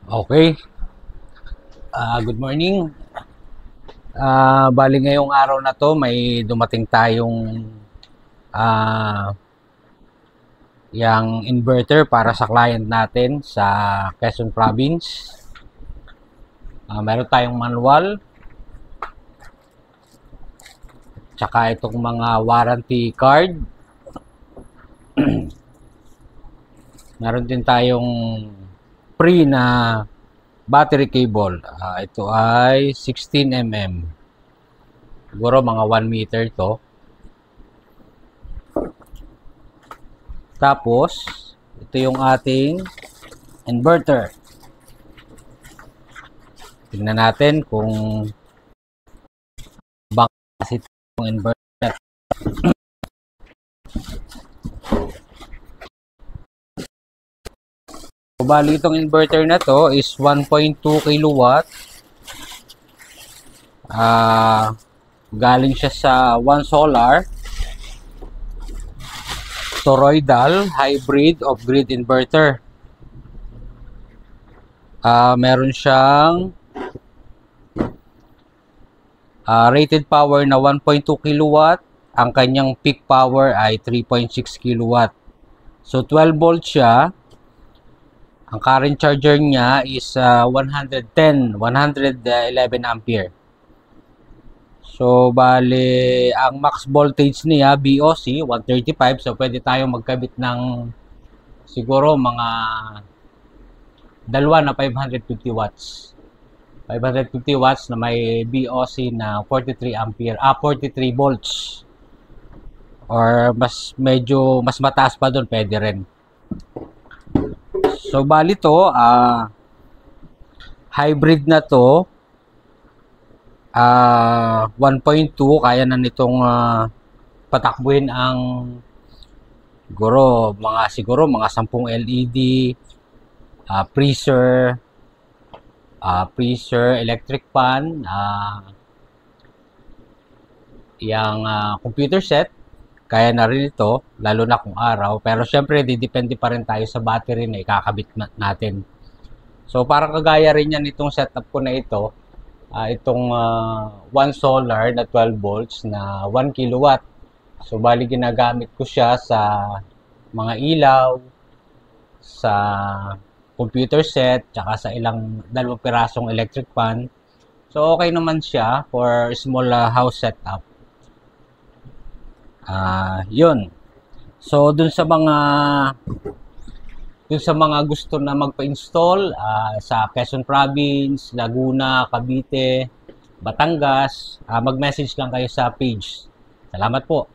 Okay. Good morning. Bali ngayong araw na to may dumating tayong yang inverter para sa client natin sa Quezon Province. Meron tayong manual tsaka itong mga warranty card. Meron din tayong free na battery cable. Ito ay 16 mm. Siguro mga 1 meter to. Tapos, ito yung ating inverter. Tingnan natin kung bakit itong inverter. So, bali itong inverter na to is 1.2 kilowatt. Galing siya sa One Solar toroidal hybrid off-grid inverter. Meron siyang rated power na 1.2 kilowatt. Ang kanyang peak power ay 3.6 kilowatt. So 12 volts siya. Ang current charger niya is 111 ampere. So, bali, ang max voltage niya, BOC, 135. So, pwede tayong magkabit ng siguro mga dalawa na 550 watts. 550 watts na may BOC na 43 ampere, 43 volts. Or medyo mas mataas pa doon, pwede rin. So, bali to, hybrid na to. 1.2 kaya na nitong patakbuhin ang siguro mga 10 LED, freezer, electric fan, yung computer set, kaya na rin ito, lalo na kung araw. Pero syempre, didepende pa rin tayo sa battery na ikakabit natin. So, parang kagaya rin yan itong setup ko na ito. Itong One Solar na 12 volts na 1 kilowatt. So, bali ginagamit ko siya sa mga ilaw, sa computer set, tsaka sa ilang 2 pirasong electric fan. So, okay naman siya for small house setup. Yun. So, dun sa mga gusto na magpa-install sa Quezon Province, Laguna, Cavite, Batangas, mag-message lang kayo sa page. Salamat po.